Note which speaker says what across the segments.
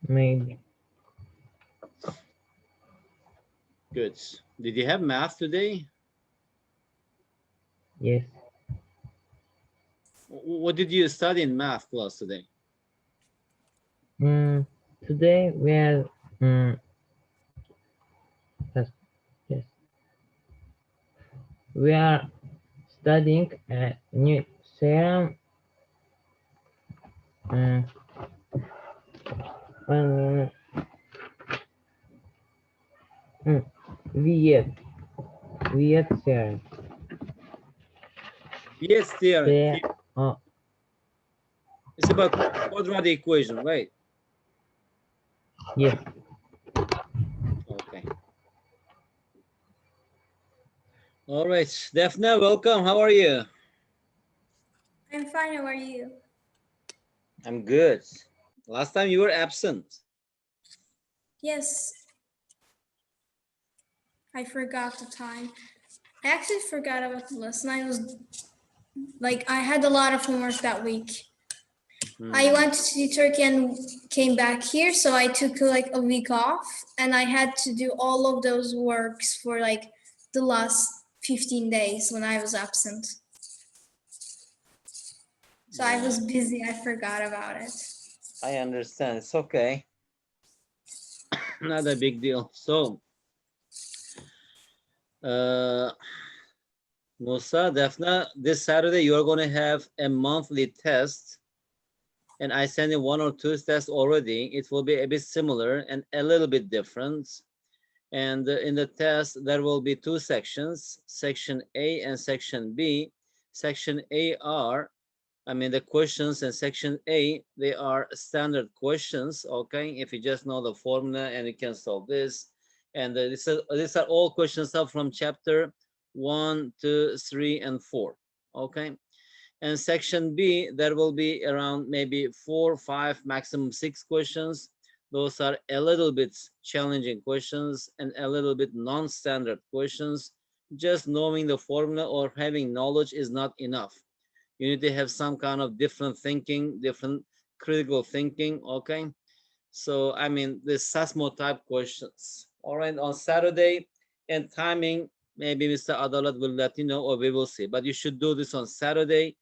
Speaker 1: maybe.
Speaker 2: Good. Did you have math today?
Speaker 1: Yes.
Speaker 2: What did you study in math class today?
Speaker 1: Mm, today we are yes, yes, we are studying a new theorem. Um, uh, mm, Viet Viet theorem.
Speaker 2: Yes, theorem.
Speaker 1: There, uh,
Speaker 2: It's about quadratic equation, right?
Speaker 1: yes,
Speaker 2: Okay. All right. Daphne, welcome. How are you?
Speaker 3: I'm fine. How are you?
Speaker 2: I'm good. Last time you were absent.
Speaker 3: Yes, I forgot the time. I actually forgot about the lesson. I had a lot of homework that week. I went to Turkey and came back here, so I took like a week off, and I had to do all of those works for like the last 15 days when I was absent. So I was busy. I forgot about it.
Speaker 2: I understand. It's okay. Not a big deal. So, uh, Musa, Daphne, this Saturday you are going to have a monthly test, and I sent in one or two tests already. It will be a bit similar and a little bit different. And in the test, there will be two sections, section A and section B. Section A are, I mean, the questions, and section A, they are standard questions, okay? If you just know the formula and you can solve this. And these are all questions up from chapter 1, 2, 3, and 4, okay? And section B, there will be around maybe 4, 5, maximum 6 questions. Those are a little bit challenging questions and a little bit non-standard questions. Just knowing the formula or having knowledge is not enough. You need to have some kind of different thinking, different critical thinking, okay? So, I mean, the SASMO type questions. All right, on Saturday, and timing, maybe Mr. Adalat will let you know, or we will see. But you should do this on Saturday,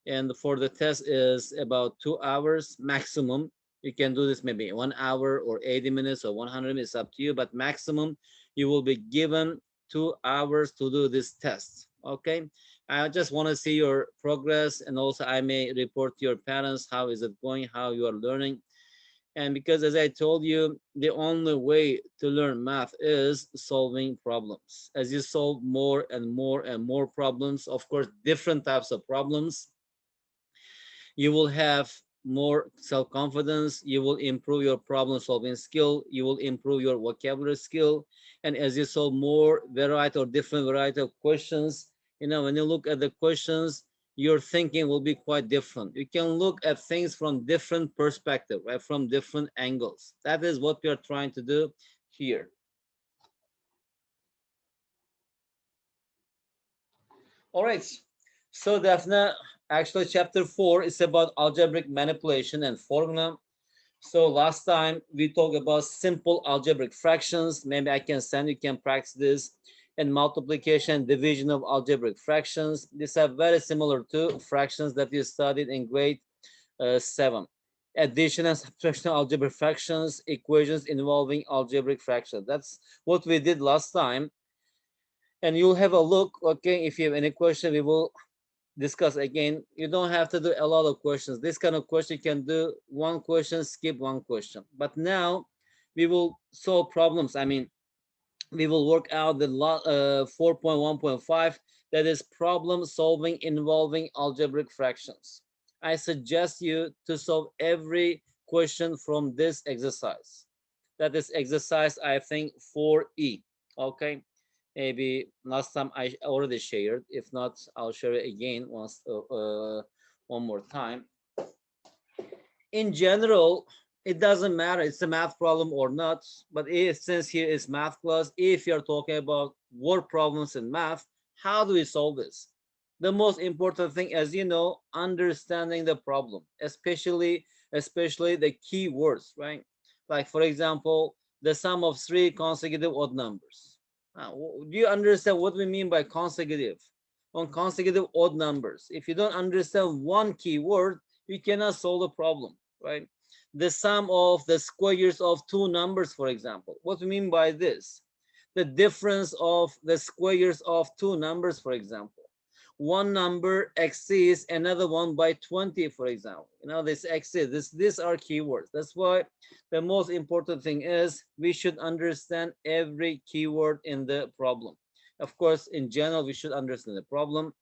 Speaker 2: and for the test is about 2 hours maximum. You can do this maybe 1 hour or 80 minutes or 100 minutes, up to you, but maximum you will be given 2 hours to do this test, okay? I just want to see your progress, and also I may report to your parents how is it going, how you are learning. And because, as I told you, the only way to learn math is solving problems. As you solve more and more and more problems, of course different types of problems, you will have more self-confidence, you will improve your problem solving skill, you will improve your vocabulary skill. And as you solve more variety or different variety of questions, when you look at the questions, your thinking will be quite different. You can look at things from different perspective, right, from different angles. That is what we are trying to do here. All right. So Daphne, actually chapter 4 is about algebraic manipulation and formula. So last time we talked about simple algebraic fractions. Maybe I can send you can practice this. And multiplication and division of algebraic fractions. These are very similar to fractions that you studied in grade 7. Addition and subtraction of algebraic fractions, equations involving algebraic fractions. That's what we did last time. And you'll have a look, okay? If you have any question, we will discuss again. You don't have to do a lot of questions. This kind of question you can do one question, skip one question. But now we will solve problems. I mean, we will work out the 4.1.5, that is problem solving involving algebraic fractions. I suggest you to solve every question from this exercise. That is exercise, I think, 4E. Okay, maybe last time I already shared. If not, I'll share it again one more time. In general, it doesn't matter it's a math problem or not, but since here is math class, if you're talking about word problems in math, how do we solve this? The most important thing, as you know, understanding the problem, especially the key words, right? Like for example, the sum of three consecutive odd numbers. Do you understand what we mean by consecutive? On consecutive odd numbers. If you don't understand one keyword, you cannot solve the problem, right? The sum of the squares of two numbers, for example. What do we mean by this? The difference of the squares of two numbers, for example. One number exceeds another one by 20, for example. You know, this exceeds, these are keywords. That's why the most important thing is we should understand every keyword in the problem. Of course, in general, we should understand the problem.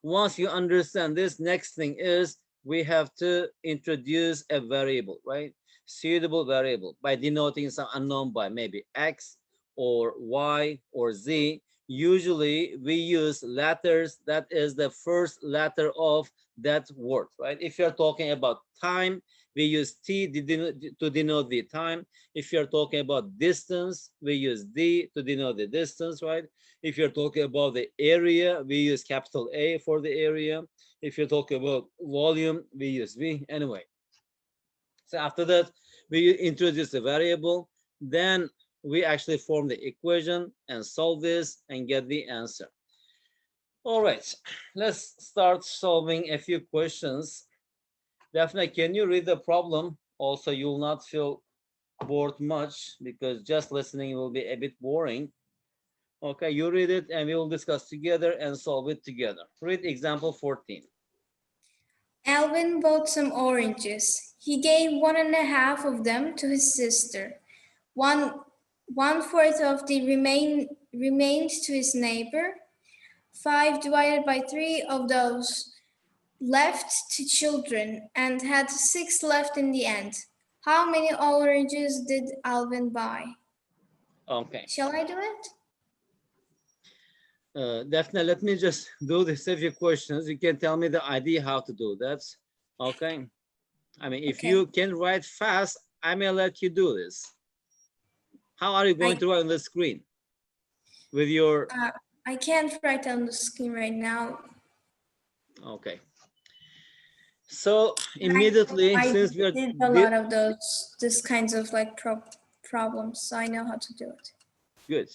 Speaker 2: Once you understand this, next thing is we have to introduce a variable, right? Suitable variable by denoting some unknown by maybe X or Y or Z. Usually we use letters, that is the first letter of that word, right? If you're talking about time, we use T to denote the time. If you're talking about distance, we use D to denote the distance, right? If you're talking about the area, we use capital A for the area. If you're talking about volume, we use V. Anyway, so after that, we introduce the variable. Then we actually form the equation and solve this and get the answer. All right, let's start solving a few questions. Daphne, can you read the problem? Also, you will not feel bored much because just listening will be a bit boring. Okay, you read it and we will discuss together and solve it together. Read example 14.
Speaker 3: Alvin bought some oranges. He gave 1.5 of them to his sister. One fourth of the remained to his neighbor. 5 divided by 3 of those left to children and had 6 left in the end. How many oranges did Alvin buy?
Speaker 2: Okay.
Speaker 3: Shall I do it?
Speaker 2: Daphne, let me just do this a few questions. You can tell me the idea how to do that. Okay. I mean, if you can write fast, I may let you do this. How are you going to write on the screen? With your...
Speaker 3: I can't write on the screen right now.
Speaker 2: Okay. So immediately, since we are...
Speaker 3: did a lot of this kinds of like problems, so I know how to do it.
Speaker 2: Good.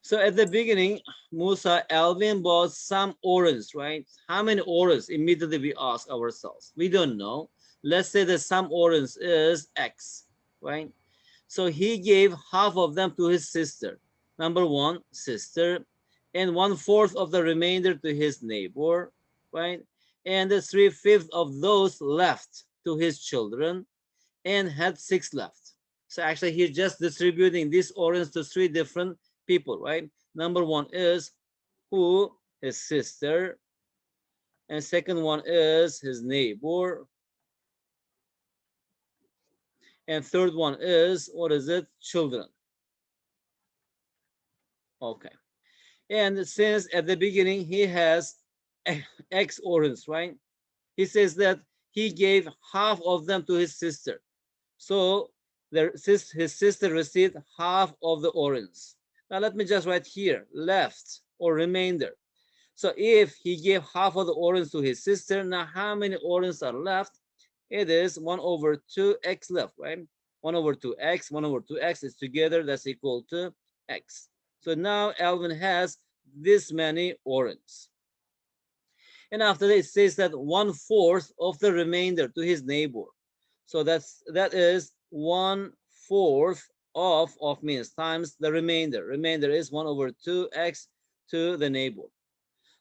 Speaker 2: So at the beginning, Musa, Alvin bought some oranges, right? How many oranges? Immediately we ask ourselves. We don't know. Let's say that some orange is X, right? So he gave half of them to his sister. Number one, sister, and 1/4 of the remainder to his neighbor, right? And the 3/5 of those left to his children, and had 6 left. So actually he's just distributing this orange to 3 different people, right? Number one is who? His sister. And second one is his neighbor. And third one is, what is it? Children. Okay. And since at the beginning he has X orange, right? He says that he gave half of them to his sister. So his sister received half of the orange. Now let me just write here, left or remainder. So if he gave half of the orange to his sister, now how many oranges are left? It is 1/2x left, right? 1/2x, 1/2x is together, that's equal to x. So now Alvin has this many oranges. And after that, it says that 1/4 of the remainder to his neighbor. So that is 1/4 of means times the remainder. Remainder is 1/2x to the neighbor.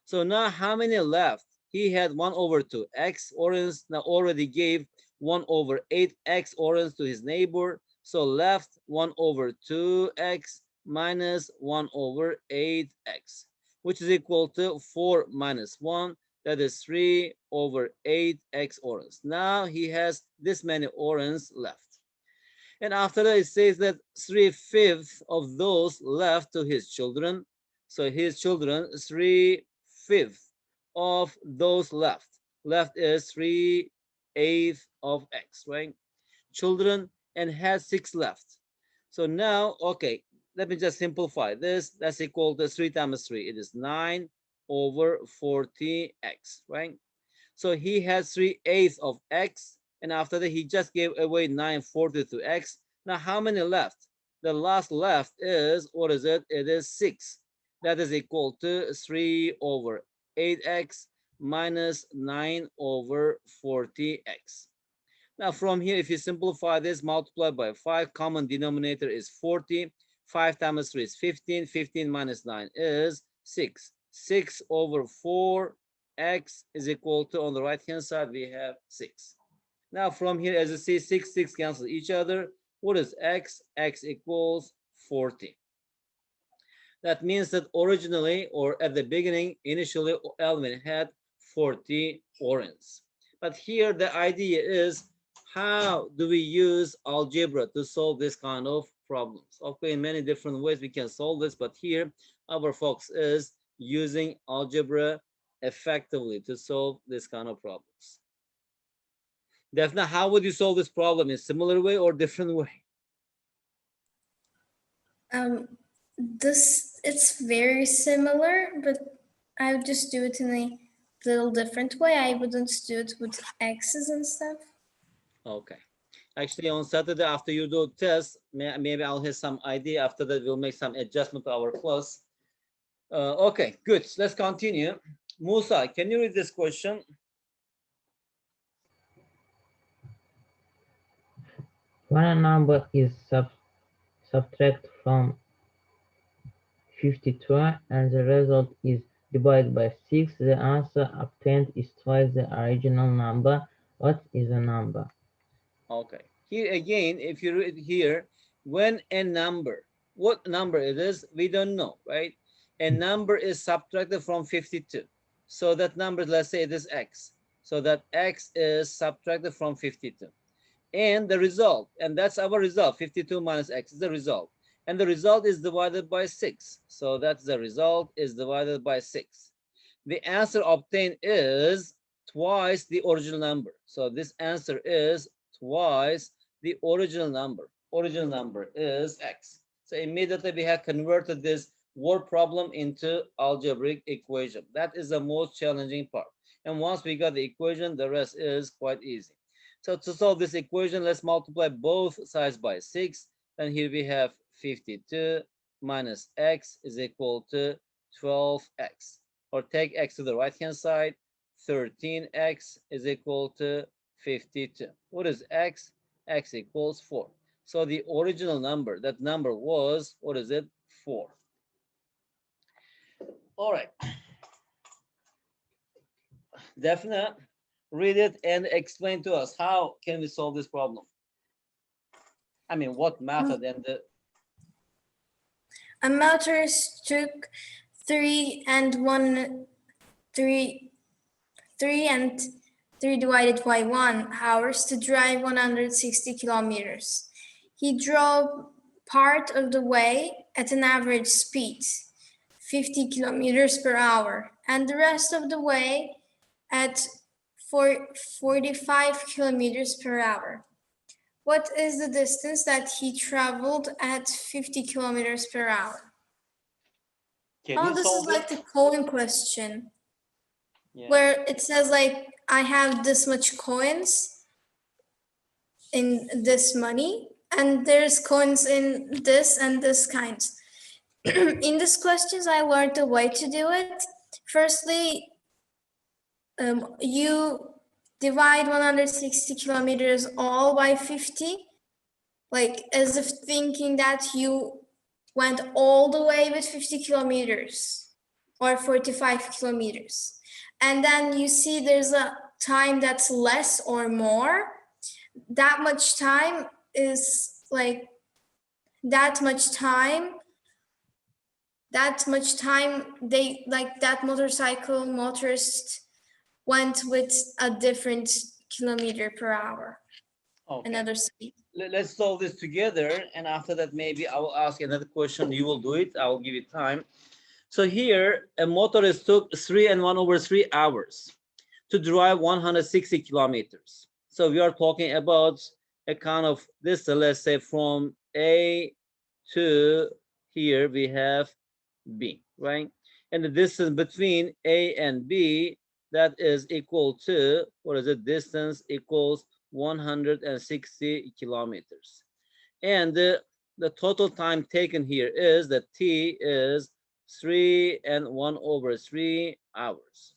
Speaker 2: So now how many left? He had 1/2x orange. Now already gave 1/8x orange to his neighbor. So left 1/2x minus 1/8x, which is equal to 4 minus 1. That is 3/8x orange. Now he has this many orange left. And after that, it says that 3/5 of those left to his children. So his children, 3/5 of those left. Left is 3/8 of x, right? Children, and has 6 left. So now, okay, let me just simplify this. That's equal to 3 times 3. It is 9/40x, right? So he has 3/8 of x. And after that, he just gave away 942x. Now, how many left? The last left is, what is it? It is 6. That is equal to 3 over 8x minus 9 over 40x. Now, from here, if you simplify this, multiply by 5, common denominator is 40. 5 times 3 is 15. 15 minus 9 is 6. 6 over 4x is equal to, on the right-hand side, we have 6. Now, from here, as you see, 6 cancel each other. What is x? X equals 40. That means that originally, or at the beginning, initially, element had 40 oranges. But here, the idea is, how do we use algebra to solve this kind of problems? Okay, in many different ways we can solve this, but here our focus is using algebra effectively to solve this kind of problems. Daphne, how would you solve this problem? In similar way or different way?
Speaker 3: It's very similar, but I would just do it in a little different way. I wouldn't do it with x's and stuff.
Speaker 2: Okay. Actually, on Saturday after you do test, maybe I'll have some idea. After that, we'll make some adjustment to our class. Okay, good. Let's continue. Musa, can you read this question?
Speaker 1: When a number is subtracted from 52 and the result is divided by 6, the answer obtained is twice the original number. What is the number?
Speaker 2: Okay. Here again, if you read here, when a number, what number it is, we don't know, right? A number is subtracted from 52. So that number, let's say it is x. So that x is subtracted from 52. And the result, and that's our result, 52 minus x is the result. And the result is divided by 6. So that's the result is divided by 6. The answer obtained is twice the original number. So this answer is twice the original number. Original number is x. So immediately we have converted this word problem into algebraic equation. That is the most challenging part. And once we got the equation, the rest is quite easy. So to solve this equation, let's multiply both sides by 6. And here we have 52 minus x is equal to 12x. Or take x to the right-hand side, 13x is equal to 52. What is x? X equals 4. So the original number, that number was, what is it? 4. All right. Daphne, read it and explain to us, how can we solve this problem? I mean, what method and the...
Speaker 3: A motorist took 3 divided by 1 hours to drive 160 kilometers. He drove part of the way at an average speed, 50 kilometers per hour, and the rest of the way at 45 kilometers per hour. What is the distance that he traveled at 50 kilometers per hour?
Speaker 2: Can you
Speaker 3: this
Speaker 2: solve
Speaker 3: is like the coin question.
Speaker 2: Yeah.
Speaker 3: Where it says like, I have this much coins in this money, and there's coins in this and this kinds. In these questions, I learned a way to do it. Firstly, you divide 160 kilometers all by 50, like as if thinking that you went all the way with 50 kilometers or 45 kilometers. And then you see there's a time that's less or more. That much time is like, that much time they, like that motorist went with a different kilometer per hour.
Speaker 2: Okay.
Speaker 3: Another speed.
Speaker 2: Let's solve this together, and after that maybe I will ask another question. You will do it. I will give you time. So here a motorist took 3 hours to drive 160 kilometers. So we are talking about a kind of this, let's say from A to here we have B, right? And the distance between A and B, that is equal to, what is it? Distance equals 160 kilometers. And the total time taken here is that t is 3 and 1/3 hours.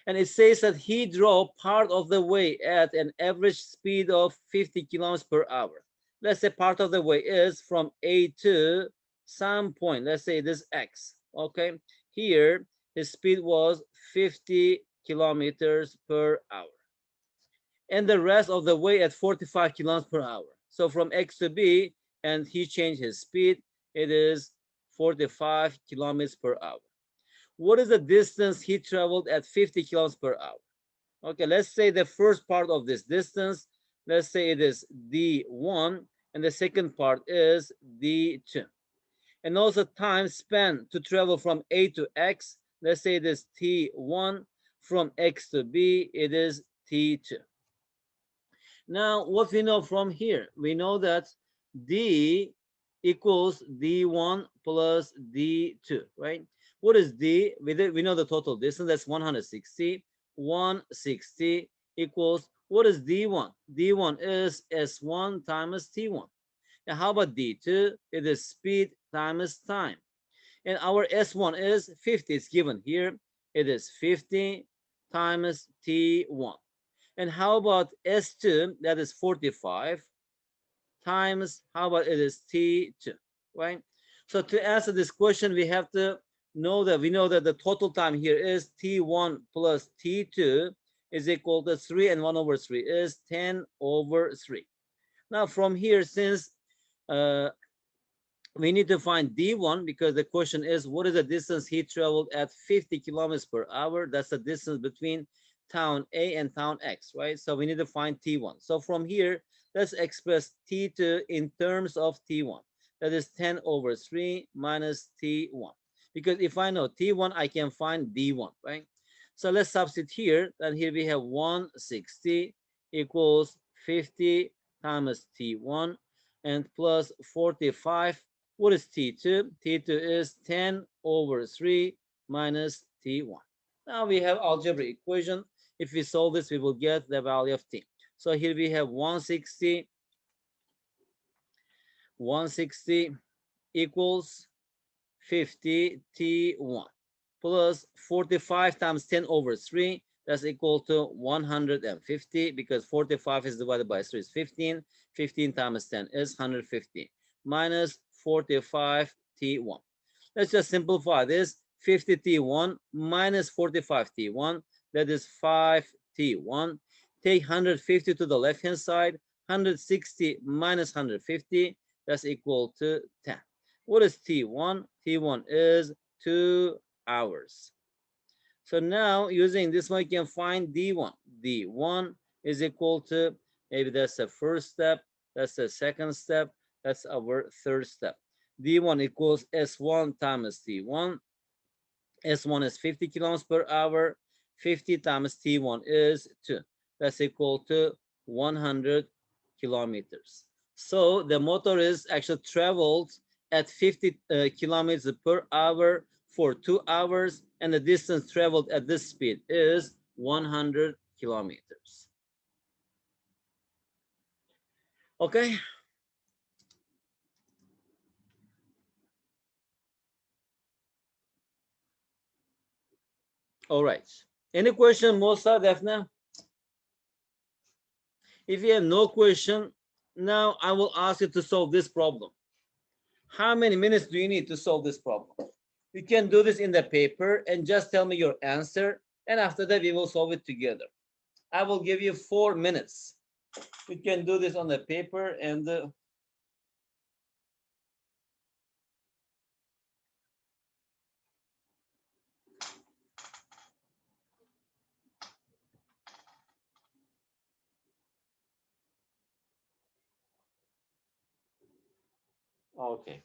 Speaker 2: And it says that he drove part of the way at an average speed of 50 kilometers per hour. Let's say part of the way is from A to some point. Let's say this X. Okay. Here, his speed was 50 kilometers per hour. And the rest of the way at 45 kilometers per hour. So from X to B, and he changed his speed, it is 45 kilometers per hour. What is the distance he traveled at 50 kilometers per hour? Okay, let's say the first part of this distance, let's say it is D1, and the second part is D2. And also time spent to travel from A to X, let's say it is T1, from X to B, it is T2. Now, what we know from here, we know that D equals D1 plus D2, right? What is D? We know the total distance, that's 160. 160 equals, what is D1? D1 is S1 times T1. Now, how about D2? It is speed times time. And our S1 is 50, it's given here. It is 50 times T1. And how about S2? That is 45 times, how about it is T2, right? So to answer this question, we have to know that we know that the total time here is T1 plus T2 is equal to 3, and 1/3 is 10/3. Now from here, since we need to find D1, because the question is what is the distance he traveled at 50 kilometers per hour? That's the distance between town A and town X, right? So we need to find T1. So from here, let's express T2 in terms of T1. That is 10/3 minus T1. Because if I know T1, I can find D1, right? So let's substitute here. Then here we have 160 equals 50 times T1 and plus 45. What is T2? T2 is 10/3 minus T1. Now we have algebraic equation. If we solve this, we will get the value of T. So here we have 160 equals 50 T1 plus 45 times 10/3. That's equal to 150, because 45 is divided by 3 is 15. 15 times 10 is 150 minus 45 T1. Let's just simplify this. 50 T1 minus 45 T1, that is 5 T1. Take 150 to the left hand side. 160 minus 150, that's equal to 10. What is T1? T1 is 2 hours. So now using this one, you can find D1. D1 is equal to, maybe that's the first step, that's the second step, that's our third step. D1 equals S1 times T1. S1 is 50 kilometers per hour. 50 times T1 is 2. That's equal to 100 kilometers. So the motor is actually traveled at 50 kilometers per hour for 2 hours, and the distance traveled at this speed is 100 kilometers. Okay. All right. Any question, Mosa, Defna? If you have no question, now I will ask you to solve this problem. How many minutes do you need to solve this problem? You can do this in the paper and just tell me your answer, and after that we will solve it together. I will give you 4 minutes. You can do this on the paper and okay.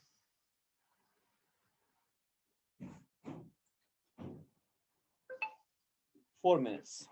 Speaker 2: 4 minutes.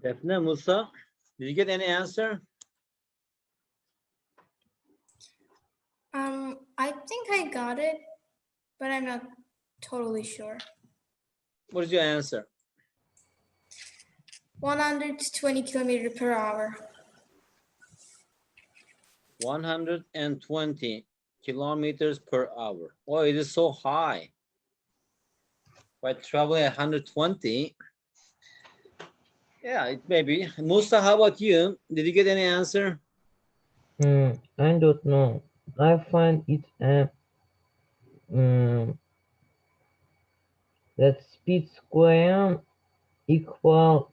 Speaker 2: Defne, Musa, did you get any answer?
Speaker 3: I think I got it, but I'm not totally sure.
Speaker 2: What is your answer?
Speaker 3: 120 kilometer per hour.
Speaker 2: 120 kilometers per hour. Oh, it is so high. By traveling 120, yeah, it may be. Musa, how about you? Did you get any answer?
Speaker 1: I don't know. I find it um, that speed square equal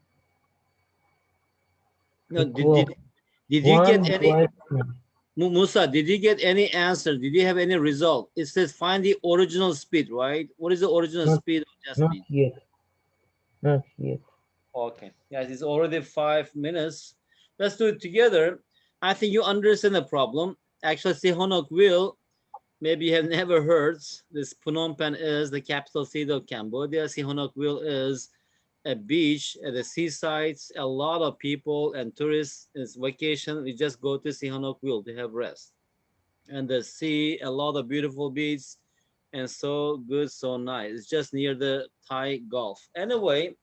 Speaker 2: No,
Speaker 1: equal
Speaker 2: did you get
Speaker 1: one
Speaker 2: any,
Speaker 1: divided.
Speaker 2: Musa, did you get any answer? Did you have any result? It says find the original speed, right? What is the original
Speaker 1: Not
Speaker 2: speed of
Speaker 1: not
Speaker 2: Jasmine?
Speaker 1: yet. Not yet.
Speaker 2: Okay, yes, it's already 5 minutes. Let's do it together. I think you understand the problem. Actually, Sihanouk will, maybe you have never heard, this Phnom Penh is the capital city of Cambodia. Sihanouk will is a beach at the seasides. A lot of people and tourists, it's vacation. We just go to Sihanouk will to have rest. And the sea, a lot of beautiful beaches, and so good, so nice. It's just near the Thai Gulf. Anyway,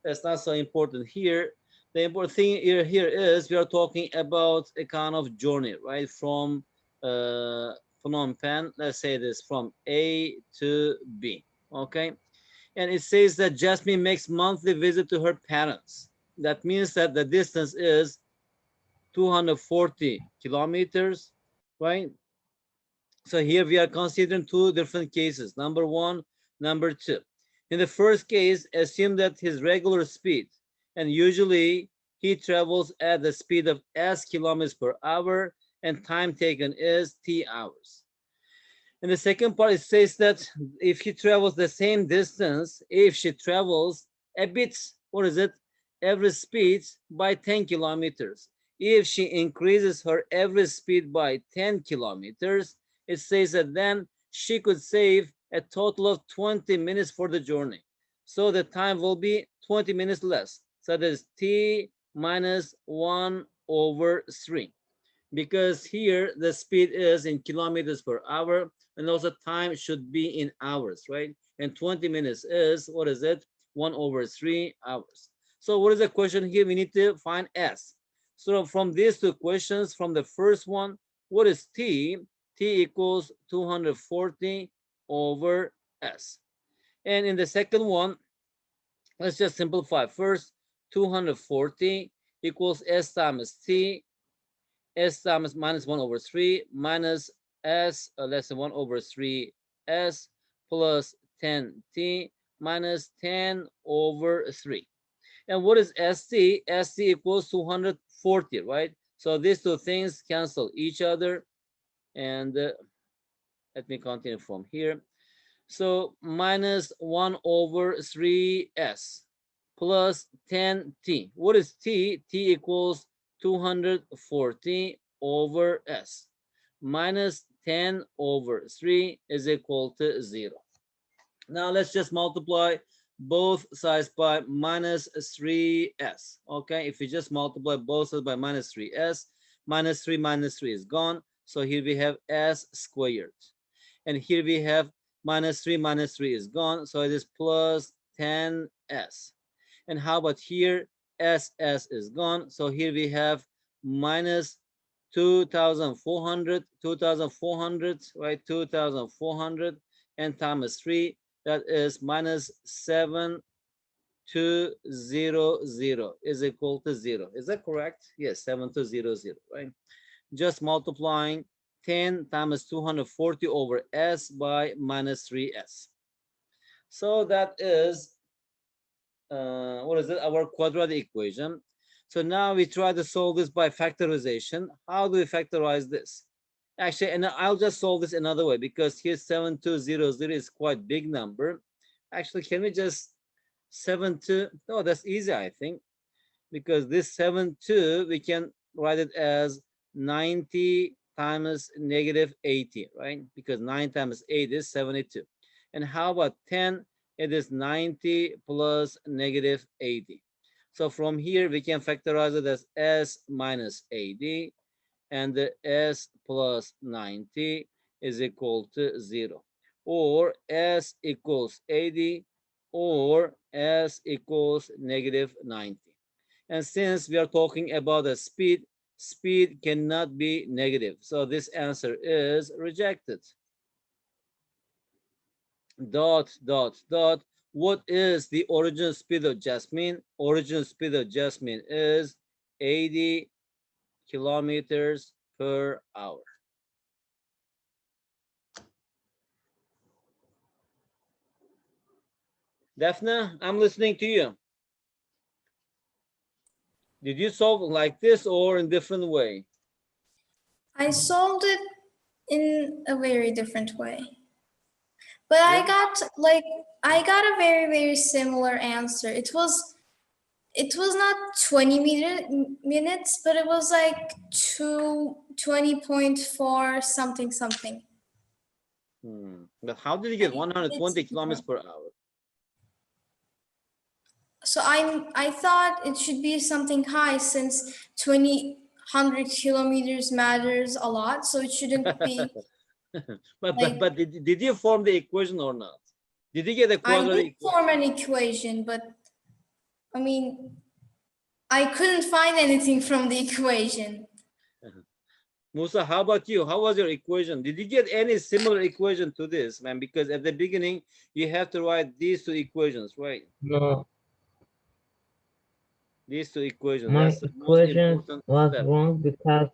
Speaker 2: that's not so important here. The important thing here is we are talking about a kind of journey, right? From Phnom Penh, let's say this, from A to B, okay? And it says that Jasmine makes monthly visit to her parents. That means that the distance is 240 kilometers, right? So here we are considering two different cases. Number one, number two. In the first case, assume that his regular speed, and usually he travels at the speed of s kilometers per hour, and time taken is t hours. In the second part, it says that if he travels the same distance, if she travels a bit, what is it? Average speed by 10 kilometers. If she increases her average speed by 10 kilometers, it says that then she could save a total of 20 minutes for the journey. So the time will be 20 minutes less. So that is t minus 1 over 3. Because here the speed is in kilometers per hour, and also time should be in hours, right? And 20 minutes is, what is it? 1 over 3 hours. So what is the question here? We need to find S. So from these two questions, from the first one, what is T? T equals 240 over S. And in the second one, let's just simplify. First, 240 equals S times T. S times minus 1 over 3 minus S less than 1 over 3 S plus 10T minus 10 over 3. And what is ST? ST equals 240, right? So these two things cancel each other. And let me continue from here. So minus 1 over 3s plus 10t. What is t? T equals 240 over s. Minus 10 over 3 is equal to 0. Now let's just multiply both sides by minus 3s. Okay, if we just multiply both sides by minus 3s, minus 3 is gone. So here we have s squared. And here we have minus 3 is gone. So it is plus 10s. And how about here? S is gone. So here we have minus 2,400, right? 2,400 and times 3, that is minus 7,200 is equal to 0. Is that correct? Yes, 7,200, right? Just multiplying 10 times 240 over s by minus 3s. So that is, what is it? Our quadratic equation. So now we try to solve this by factorization. How do we factorize this? Actually, and I'll just solve this another way, because here 7,200 is quite big number. Actually, can we just 7,2? Oh, that's easy, I think, because this 7,2 we can write it as 90 times negative 80, right? Because 9 times 8 is 72. And how about 10? It is 90 plus negative 80. So from here we can factorize it as s minus 80, and the s plus 90 is equal to 0, or s equals 80, or s equals negative 90. And since we are talking about the speed, speed cannot be negative. So this answer is rejected. Dot, dot, dot. What is the original speed of Jasmine? Original speed of Jasmine is 80 kilometers per hour. Daphne, I'm listening to you. Did you solve like this or in different way?
Speaker 3: I solved it in a very different way. But I got a very, very similar answer. It was not 20 minutes, but it was like 20.4 something something.
Speaker 2: But how did you get 120 kilometers per hour?
Speaker 3: So I thought it should be something high, since 100 kilometers matters a lot, so it shouldn't be.
Speaker 2: but did you form the equation or not? Did you get a quadratic
Speaker 3: I did
Speaker 2: equation?
Speaker 3: form an equation, but I mean, I couldn't find anything from the equation.
Speaker 2: Musa, how about you? How was your equation? Did you get any similar equation to this, man? Because at the beginning, you have to write these two equations, right?
Speaker 1: No,
Speaker 2: These two equations.
Speaker 1: my
Speaker 2: That's the most
Speaker 1: equation
Speaker 2: important
Speaker 1: was
Speaker 2: step.
Speaker 1: wrong because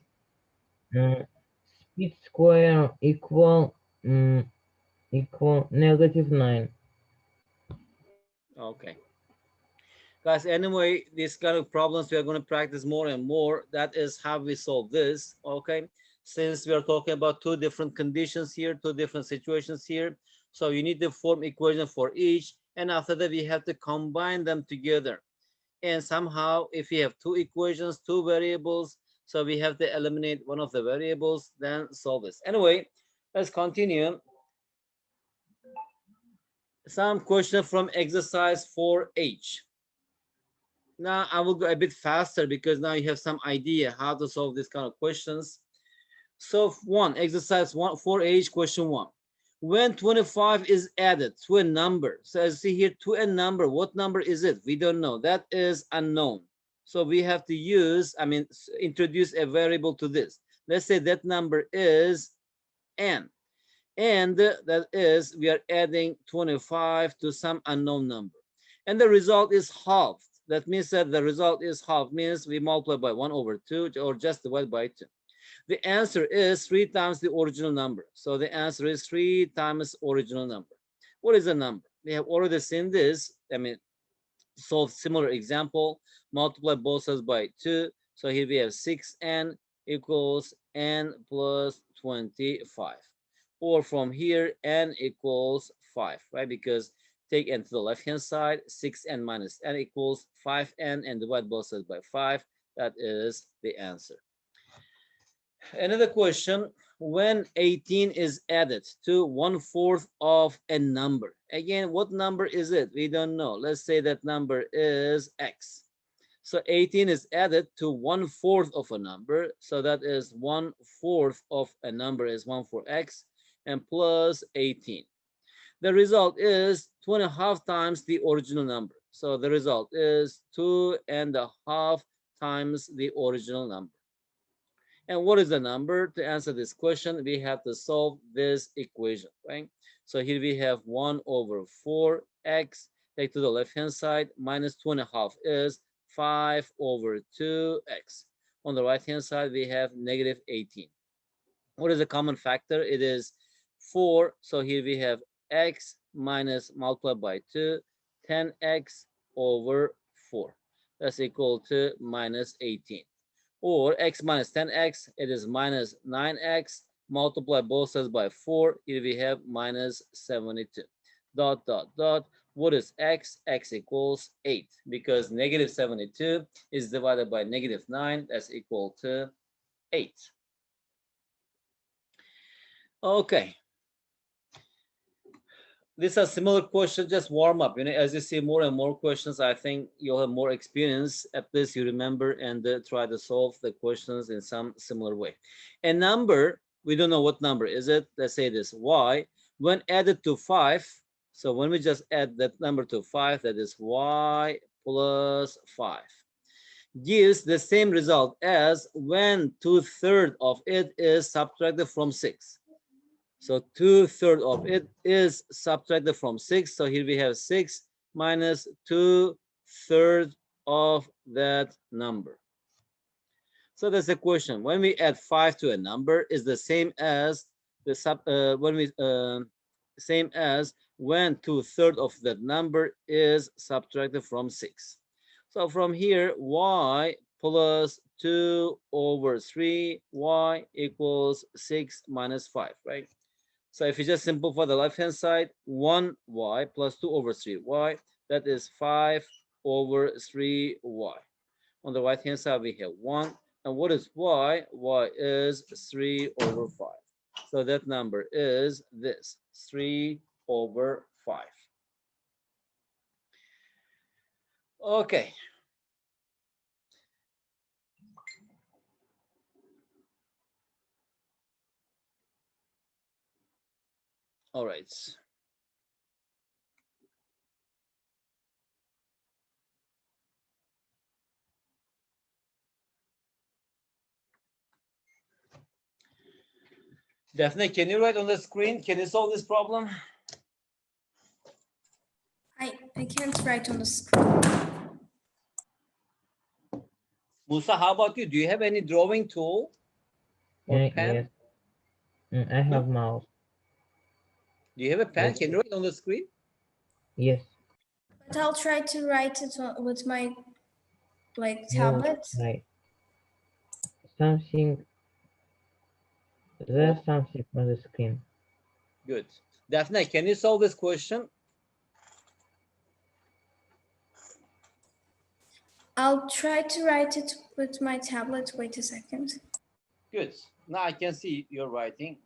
Speaker 1: speed square equal negative 9.
Speaker 2: Okay. Guys, anyway, these kind of problems we are going to practice more and more. That is how we solve this, okay? Since we are talking about two different conditions here, two different situations here. So you need to form equation for each. And after that, we have to combine them together. And somehow, if we have two equations, two variables, so we have to eliminate one of the variables, then solve this. Anyway, let's continue. Some question from exercise 4H. Now I will go a bit faster because now you have some idea how to solve this kind of questions. So exercise 4H, question 1. When 25 is added to a number, so as you see here, to a number, what number is it? We don't know. That is unknown. So we have to introduce a variable to this. Let's say that number is n. And that is, we are adding 25 to some unknown number. And the result is halved. That means that the result is half, means we multiply by 1 over 2 or just divide by 2. The answer is 3 times the original number. So the answer is 3 times original number. What is the number? we have already seen this. I mean, solve similar example, multiply both sides by 2. So here we have 6n equals n plus 25. Or from here, n equals 5, right? Because take n to the left-hand side, 6n minus n equals 5n, and divide both sides by 5. That is the answer. Another question, when 18 is added to 1/4 of a number. Again, what number is it? We don't know. Let's say that number is x. So 18 is added to 1/4 of a number. So that is 1/4 of a number is 1 for x and plus 18. The result is 2.5 times the original number. So the result is 2.5 times the original number. And what is the number? To answer this question, we have to solve this equation, right? So here we have 1/4x, take to the left-hand side, minus 2.5 is 5/2x. On the right-hand side, we have negative 18. What is the common factor? It is 4. So here we have x minus multiplied by 2, 10x/4. That's equal to minus 18. Or x minus 10x, it is minus 9x, multiply both sides by 4, here we have minus 72. Dot, dot, dot. What is x? X equals 8, because negative 72 is divided by negative 9, that's equal to 8. Okay. These are similar questions, just warm up. As you see more and more questions, I think you'll have more experience. At least you remember and try to solve the questions in some similar way. A number, we don't know what number is it. Let's say this, y, when added to 5. So when we just add that number to 5, that is y plus 5. Gives the same result as when 2/3 of it is subtracted from 6. So 2/3 of it is subtracted from 6. So here we have 6 minus 2/3 of that number. So that's the question. When we add 5 to a number, is the same as the same as when 2/3 of that number is subtracted from 6. So from here, y plus 2/3, y equals 6 minus 5, right? So if you just simplify the left-hand side, 1y plus 2/3y, that is 5/3y. On the right-hand side, we have 1. And what is y? Y is 3/5. So that number is this, 3/5. Okay. All right. Daphne, can you write on the screen? Can you solve this problem?
Speaker 3: I can't write on the screen.
Speaker 2: Musa, how about you? Do you have any drawing tool or pen?
Speaker 1: Yes. I have mouse.
Speaker 2: Do you have a pen? Can you write on the screen?
Speaker 1: Yes.
Speaker 3: But I'll try to write it with my tablet.
Speaker 1: Right. Something. There's something on the screen.
Speaker 2: Good. Daphne, can you solve this question?
Speaker 3: I'll try to write it with my tablet. Wait a second.
Speaker 2: Good. Now I can see your writing.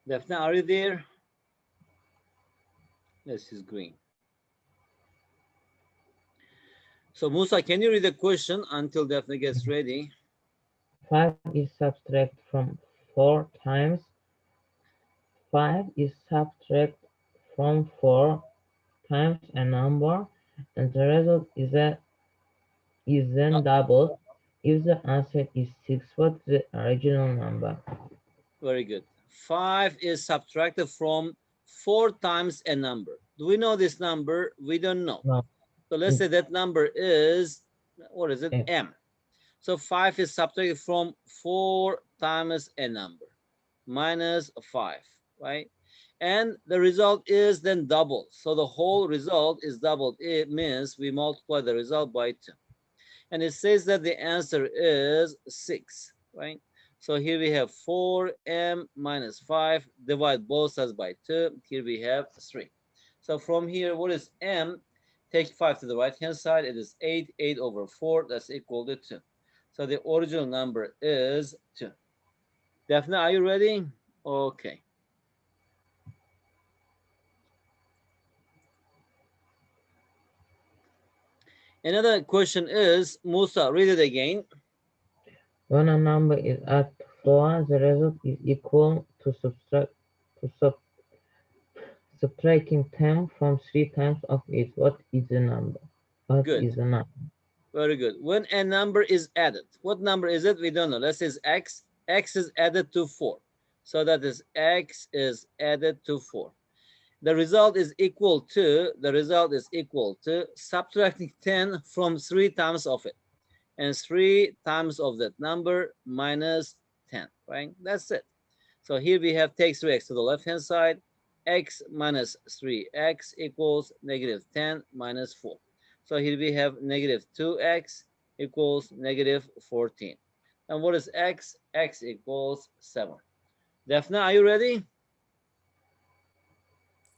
Speaker 2: Daphne, are you there? Yes, it's green. So Musa, can you read the question until Daphne gets ready?
Speaker 1: 5 is subtract from 4 times. 5 is subtract from 4 times a number, and the result is then doubled. If the answer is 6, what's the original number?
Speaker 2: Very good. 5 is subtracted from 4 times a number. Do we know this number? We don't know.
Speaker 1: No.
Speaker 2: So let's say that number is, what is it? M. So 5 is subtracted from 4 times a number, minus 5, right? And the result is then doubled. So the whole result is doubled. It means we multiply the result by 2. And it says that the answer is 6, right? So here we have 4m minus 5, divide both sides by 2. Here we have 3. So from here, what is m? Take 5 to the right-hand side. It is 8. 8 over 4, that's equal to 2. So the original number is 2. Daphne, are you ready? Okay. Another question is, Musa, read it again.
Speaker 1: When a number is added to 4, the result is equal to subtracting 10 from 3 times of it. What is the number? What
Speaker 2: Good.
Speaker 1: is the number?
Speaker 2: Very good. When a number is added, what number is it? We don't know. Let's say it's x. X is added to 4. So that is x is added to 4. The result is equal to, subtracting 10 from 3 times of it. And 3 times of that number minus 10, right? That's it. So here we have take 3x to the left-hand side. X minus 3x equals negative 10 minus 4. So here we have negative 2x equals negative 14. And what is x? X equals 7. Daphne, are you ready?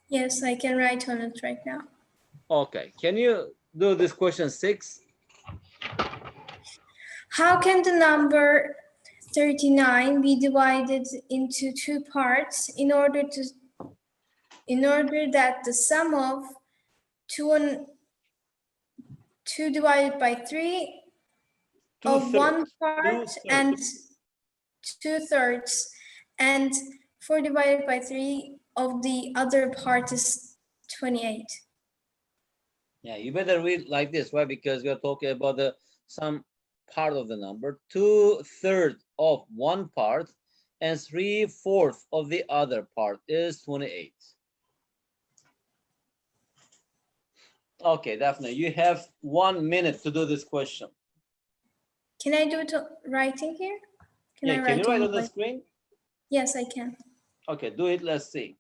Speaker 3: Yes, I can write on it right now.
Speaker 2: Okay, can you do this question 6?
Speaker 3: How can the number 39 be divided into 2 parts in order that the sum of 2 divided by 3 of 1 part and 2/3 and 4 divided by 3 of the other part is 28.
Speaker 2: Yeah, you better read like this, right? Because we're talking about some part of the number. 2/3 of one part and 3/4 of the other part is 28. Okay, Daphne, you have 1 minute to do this question.
Speaker 3: Can I do it writing here?
Speaker 2: Can you write on the screen?
Speaker 3: Yes, I can.
Speaker 2: Okay, do it. Let's see.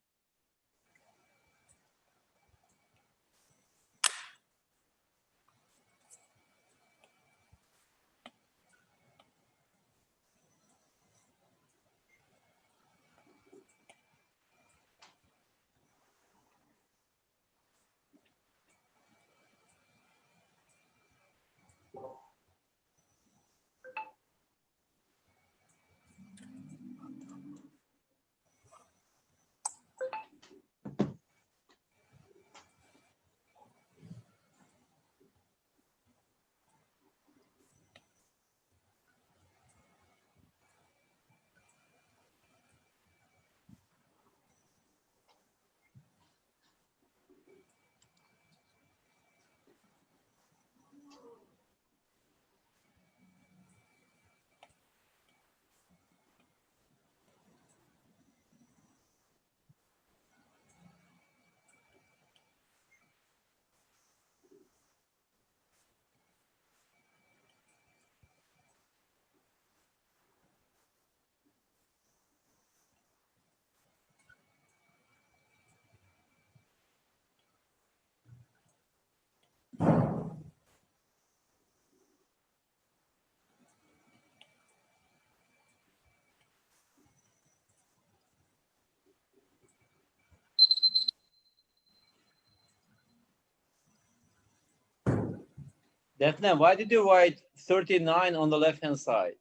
Speaker 2: Daphne, why did you write 39 on the left-hand side?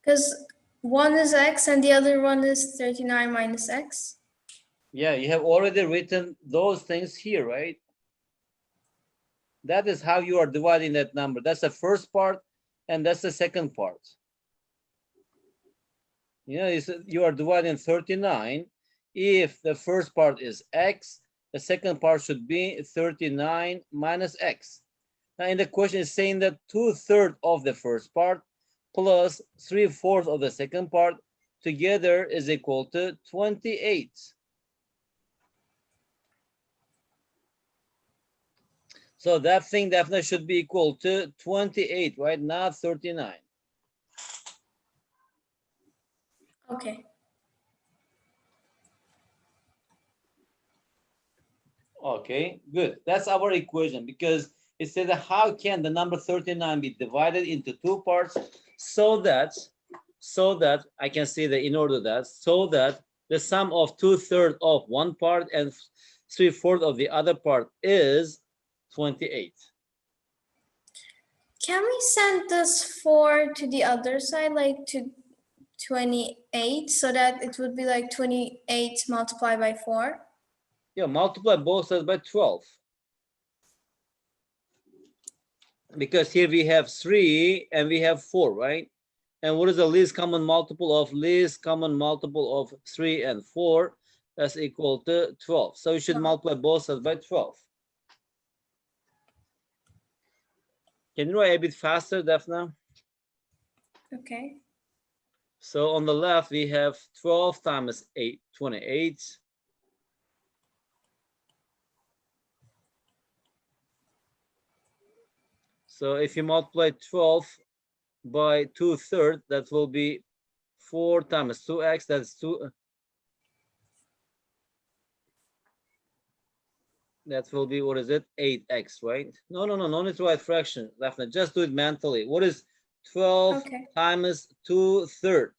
Speaker 3: Because one is x and the other one is 39 minus x.
Speaker 2: Yeah, you have already written those things here, right? That is how you are dividing that number. That's the first part, and that's the second part. You know, you are dividing 39 If the first part is x, the second part should be 39 minus x. Now in the question is saying that 2/3 of the first part plus 3/4 of the second part together is equal to 28. So that thing definitely should be equal to 28, right? Not 39.
Speaker 3: Okay.
Speaker 2: Okay, good. That's our equation because it says that how can the number 39 be divided into two parts so that I can say that in order that so that the sum of 2/3 of one part and 3/4 of the other part is 28.
Speaker 3: Can we send this 4 to the other side, like to 28, so that it would be like 28 multiplied by 4?
Speaker 2: Yeah, multiply both sides by 12. Because here we have 3 and we have 4, right? And what is the least common multiple of 3 and 4? That's equal to 12. So you should multiply both sides by 12. Can you write a bit faster, Daphna?
Speaker 3: Okay.
Speaker 2: So on the left, we have 12 times 8, 28. So if you multiply 12 by 2/3, that will be 4 times 2x, that's 2. That will be, what is it? 8x, right? No need to write fraction, Daphne. Just do it mentally. What is 12 times 2/3?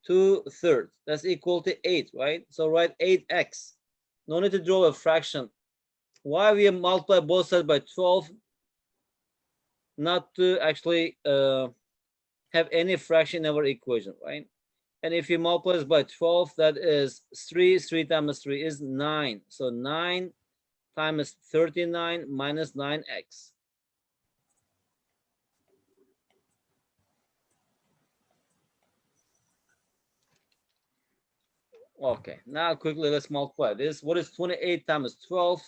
Speaker 2: 2/3. That's equal to 8, right? So write 8x. No need to draw a fraction. Why we multiply both sides by 12? Not to actually have any fraction in our equation, right? And if you multiply by 12, that is 3. 3 times 3 is 9. So 9 times 39 minus 9x. Okay, now quickly let's multiply this. What is 28 times 12?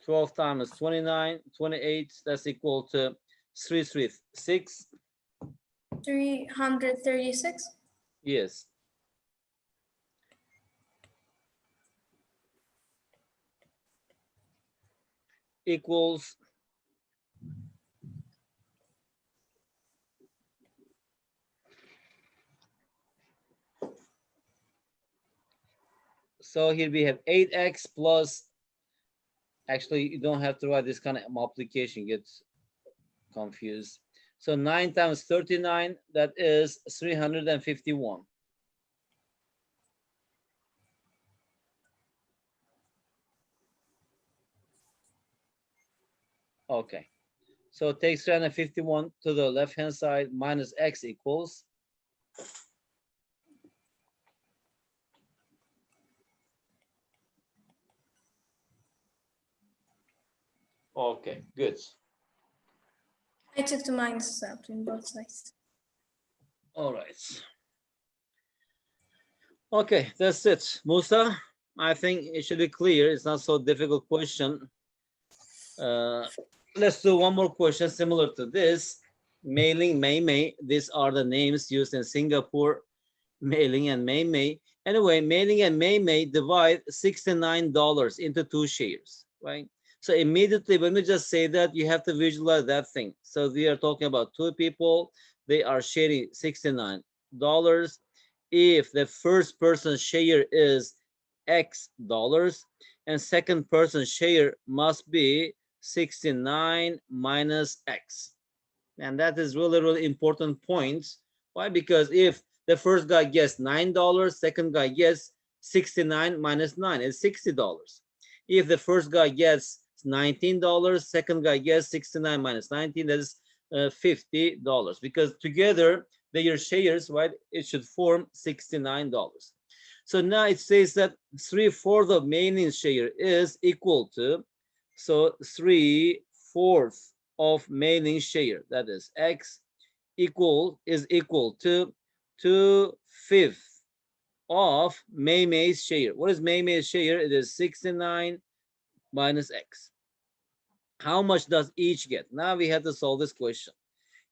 Speaker 2: 12 times 29, 28, that's equal to 336.
Speaker 3: 336?
Speaker 2: Yes. Equals so here we have 8x plus, actually you don't have to write this kind of multiplication, gets confused. So 9 times 39, that is 351. Okay, so take 351 to the left hand side minus x equals. Okay, good.
Speaker 3: I took the minuses out in both sides.
Speaker 2: All right. Okay, that's it. Musa, I think it should be clear. It's not so difficult question. Let's do one more question similar to this. Mailing, Mei Mei. These are the names used in Singapore. Mailing and Mei Mei. Anyway, Mailing and Mei Mei divide $69 into 2 shares, right? So immediately, when we just say that, you have to visualize that thing. So we are talking about 2 people. They are sharing $69. If the first person's share is X dollars and second person's share must be 69 minus X. And that is really important point. Why? Because if the first guy gets $9, second guy gets 69 minus 9 is $60. If the first guy gets $19, second guy gets 69 minus 19, that is $50, because together their shares, right, it should form $69. So now it says that 3/4 of Maining's share is equal to, so 3/4 of Maining's share, that is X is equal to 2/5 of May's share. What is May's share? It is 69 minus x. How much does each get? Now we have to solve this question.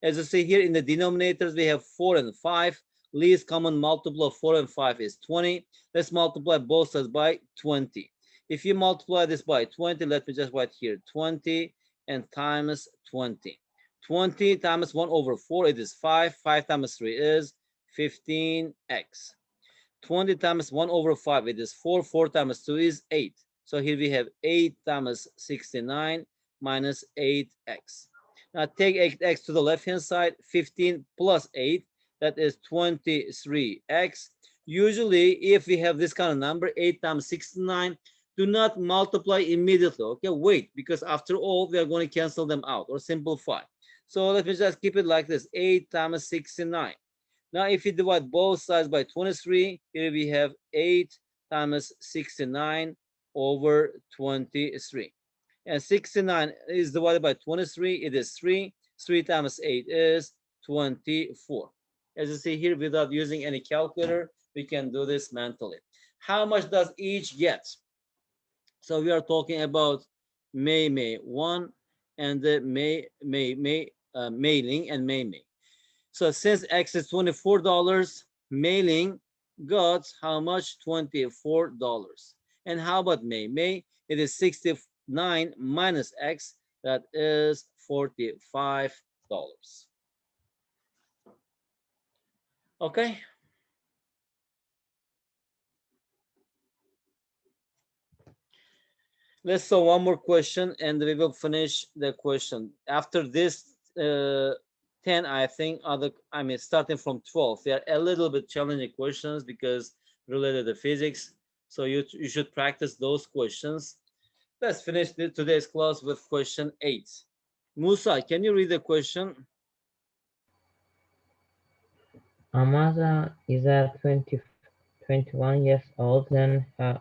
Speaker 2: As you see here in the denominators, we have 4 and 5. Least common multiple of 4 and 5 is 20. Let's multiply both sides by 20. If you multiply this by 20, let me just write here 20 and times 20. 20 times 1 over 4, it is 5. 5 times 3 is 15x. 20 times 1 over 5, it is 4. 4 times 2 is 8. So here we have 8 times 69 minus 8x. Now take x to the left-hand side, 15 plus 8, that is 23x. Usually, if we have this kind of number, 8 times 69, do not multiply immediately, okay? Wait, because after all, we are going to cancel them out or simplify. So let me just keep it like this, 8 times 69. Now, if you divide both sides by 23, here we have 8 times 69 over 23. And 69 is divided by 23, it is 3. 3 times 8 is 24. As you see here, without using any calculator, we can do this mentally. How much does each get? So we are talking about May 1 and the mailing and May. So since X is $24, mailing got how much? $24. And how about May? May, it is 69 minus X, that is $45. Okay. Let's solve one more question and we will finish the question. After this 10, I think, starting from 12, they are a little bit challenging questions because related to physics. So you should practice those questions. Let's finish today's class with question 8. Musa, can you read the question?
Speaker 1: A mother is 21 years old than her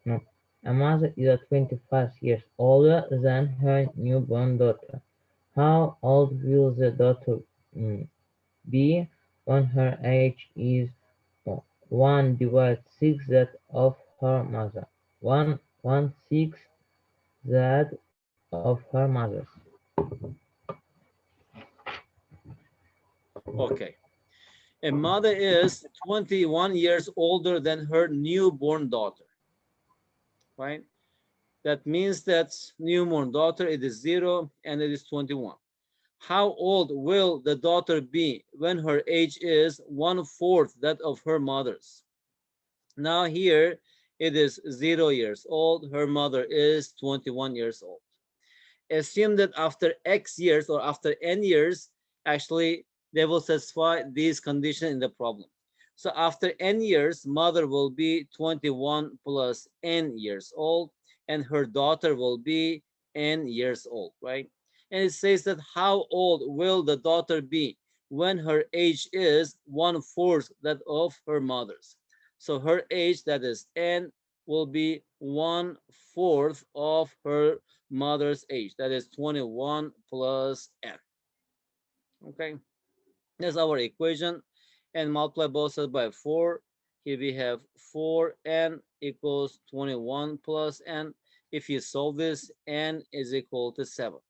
Speaker 1: no. A mother is 25 years older than her newborn daughter. How old will the daughter be when her age is 1 divided 6 that of her mother? 1/6 that of her mother's.
Speaker 2: Okay. A mother is 21 years older than her newborn daughter, right? That means that newborn daughter, it is 0 and it is 21. How old will the daughter be when her age is 1/4 that of her mother's? Now here it is 0 years old. Her mother is 21 years old. Assume that after X years or after N years, actually they will satisfy these conditions in the problem. So after N years, mother will be 21 plus N years old, and her daughter will be N years old, right? And it says that how old will the daughter be when her age is 1/4 that of her mother's. So her age, that is N, will be 1/4 of her mother's age. That is 21 plus N. Okay, that's our equation. And multiply both sides by 4. Here we have 4N equals 21 plus N. If you solve this, N is equal to 7.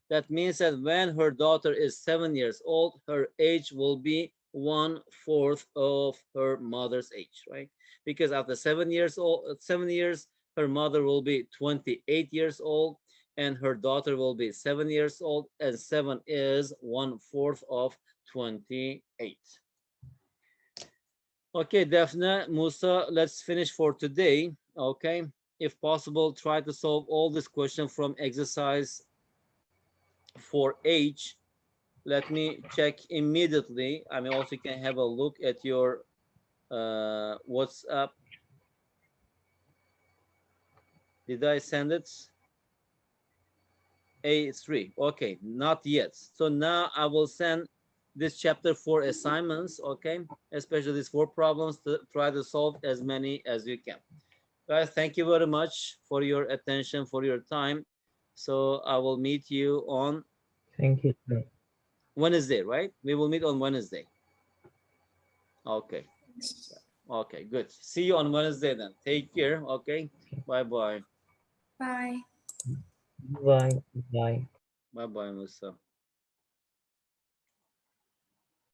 Speaker 2: That means that when her daughter is 7 years old, her age will be 1/4 of her mother's age, right? Because after 7 years old, 7 years, her mother will be 28 years old and her daughter will be 7 years old, and 7 is 1/4 of 28. Okay, Daphne, Musa, let's finish for today. Okay, if possible, try to solve all this question from exercise 4H. Let me check immediately. I mean, also you can have a look at your WhatsApp. Did I send it? A3. Okay, not yet. So now I will send this chapter 4 assignments, okay? Especially these 4 problems, to try to solve as many as you can. Guys, thank you very much for your attention, for your time. So I will meet you on
Speaker 1: Thank you, sir.
Speaker 2: Wednesday, right? We will meet on Wednesday. Okay. Okay, good. See you on Wednesday then. Take care. Okay. Bye-bye.
Speaker 3: Bye.
Speaker 1: Bye. Bye.
Speaker 2: Bye-bye, Musa.